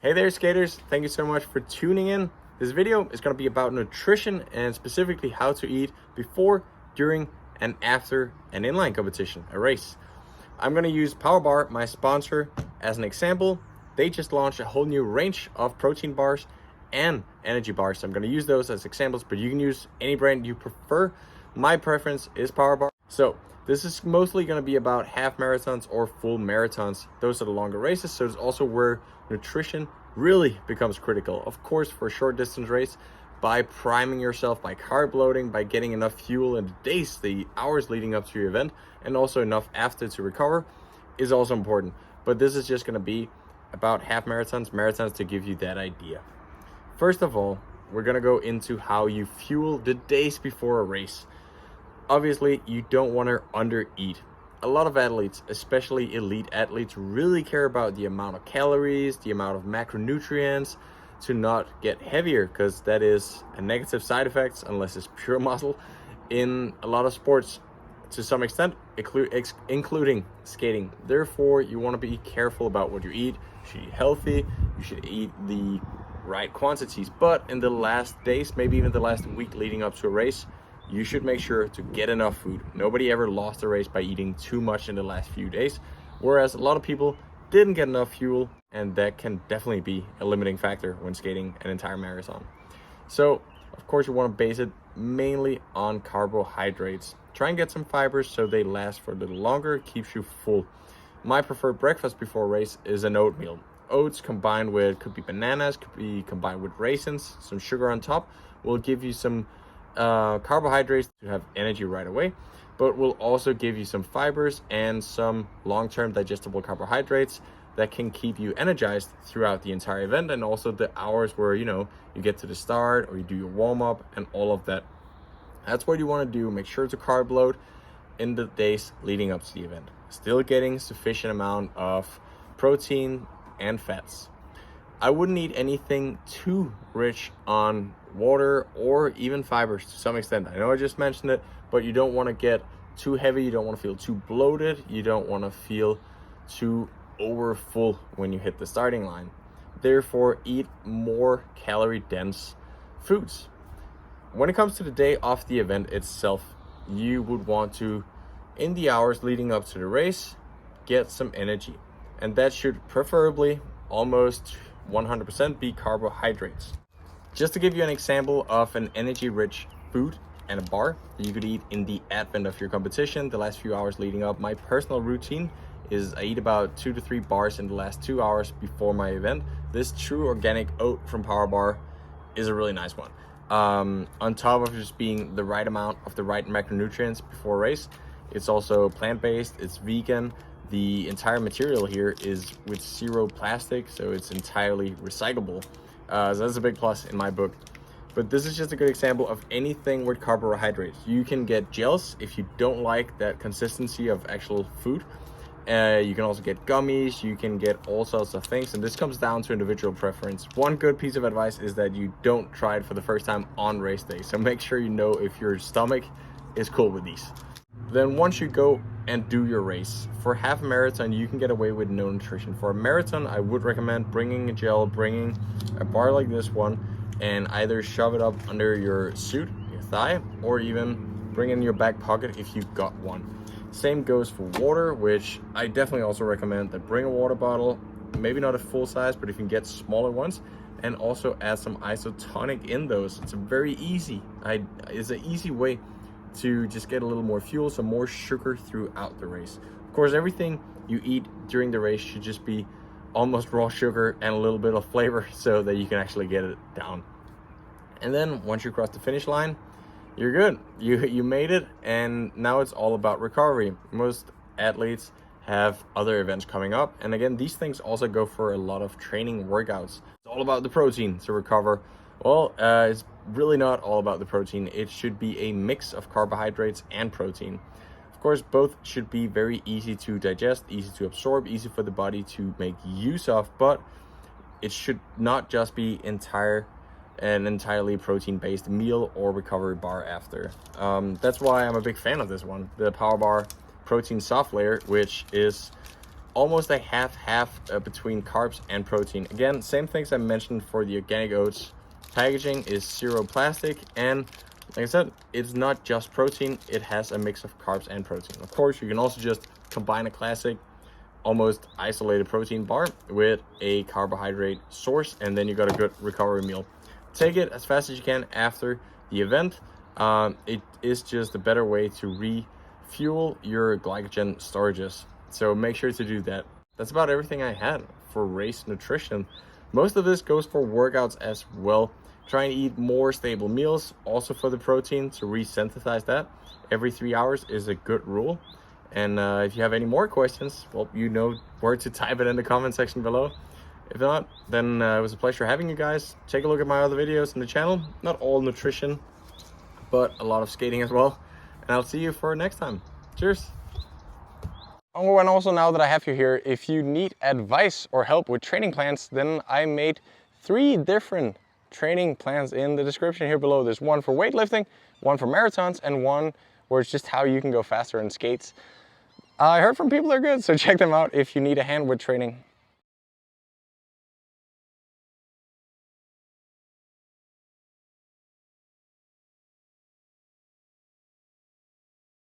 Hey there skaters, thank you so much for tuning in. This video is going to be about nutrition and specifically how to eat before, during, and after an inline competition, a race. I'm going to use Powerbar, my sponsor, as an example. They just launched a whole new range of protein bars and energy bars. So I'm going to use those as examples, but you can use any brand you prefer. My preference is Powerbar. So this is mostly going to be about half marathons or full marathons. Those are the longer races. So it's also where nutrition really becomes critical. Of course, for a short distance race, by priming yourself, by carb loading, by getting enough fuel in the days, the hours leading up to your event, and also enough after to recover is also important. But this is just going to be about half marathons to give you that idea. First of all, we're going to go into how you fuel the days before a race. Obviously, you don't want to undereat. A lot of athletes, especially elite athletes, really care about the amount of calories, the amount of macronutrients to not get heavier, because that is a negative side effect unless it's pure muscle in a lot of sports to some extent, including skating. Therefore, you want to be careful about what you eat. You should eat healthy, you should eat the right quantities, but in the last days, maybe even the last week leading up to a race, you should make sure to get enough food. Nobody ever lost a race by eating too much in the last few days, whereas a lot of people didn't get enough fuel, and that can definitely be a limiting factor when skating an entire marathon. So, of course, you want to base it mainly on carbohydrates. Try and get some fibers so they last for a little longer, keeps you full. My preferred breakfast before a race is an oatmeal. Oats combined with, could be bananas, could be combined with raisins, some sugar on top, will give you some carbohydrates to have energy right away, but will also give you some fibers and some long-term digestible carbohydrates that can keep you energized throughout the entire event, and also the hours where you get to the start or you do your warm-up and all of that. That's what you want to do. Make sure to carb load in the days leading up to the event, still getting sufficient amount of protein and fats. I wouldn't eat anything too rich on water or even fibers to some extent. I know I just mentioned it, but you don't want to get too heavy. You don't want to feel too bloated. You don't want to feel too over full when you hit the starting line. Therefore, eat more calorie dense foods. When it comes to the day of the event itself, you would want to, in the hours leading up to the race, get some energy. And that should preferably almost 100% be carbohydrates. Just to give you an example of an energy-rich food and a bar that you could eat in the advent of your competition, the last few hours leading up, my personal routine is I eat about 2 to 3 bars in the last 2 hours before my event. This true organic oat from Powerbar is a really nice one. On top of just being the right amount of the right macronutrients before a race, it's also plant-based, it's vegan. The entire material here is with 0 plastic, so it's entirely recyclable. So that's a big plus in my book. But this is just a good example of anything with carbohydrates. You can get gels if you don't like that consistency of actual food. You can also get gummies, you can get all sorts of things, and this comes down to individual preference. One good piece of advice is that you don't try it for the first time on race day. So make sure you know if your stomach is cool with these. Then once you go and do your race, for half a marathon, you can get away with no nutrition. For a marathon, I would recommend bringing a gel, bringing a bar like this one, and either shove it up under your suit, your thigh, or even bring it in your back pocket if you've got one. Same goes for water, which I definitely also recommend that bring a water bottle, maybe not a full size, but if you can get smaller ones, and also add some isotonic in those. It's a very easy, it's an easy way to just get a little more fuel, so more sugar throughout the race. Of course, everything you eat during the race should just be almost raw sugar and a little bit of flavor so that you can actually get it down. And then once you cross the finish line, you're good. You made it, and now it's all about recovery. Most athletes have other events coming up, and again, these things also go for a lot of training workouts. It's all about the protein to recover. Well, it's really not all about the protein. It should be a mix of carbohydrates and protein. Of course, both should be very easy to digest, easy to absorb, easy for the body to make use of, but it should not just be an entirely protein-based meal or recovery bar after. That's why I'm a big fan of this one, the Powerbar Protein Soft Layer, which is almost a half-half between carbs and protein. Again, same things I mentioned for the organic oats. Packaging is zero plastic, and like I said, it's not just protein, it has a mix of carbs and protein. Of course, you can also just combine a classic, almost isolated protein bar with a carbohydrate source, and then you got a good recovery meal. Take it as fast as you can after the event. It is just a better way to refuel your glycogen storages. So make sure to do that. That's about everything I had for race nutrition. Most of this goes for workouts as well. Try and eat more stable meals, also for the protein, to resynthesize that. Every 3 hours is a good rule. And if you have any more questions, well, you know where to type it in the comment section below. If not, then it was a pleasure having you guys. Take a look at my other videos on the channel. Not all nutrition, but a lot of skating as well. And I'll see you for next time. Cheers. Oh, and also now that I have you here, if you need advice or help with training plans, then I made 3 different training plans in the description here below. There's one for weightlifting, one for marathons, and one where it's just how you can go faster in skates. I heard from people they're good, so check them out if you need a hand with training.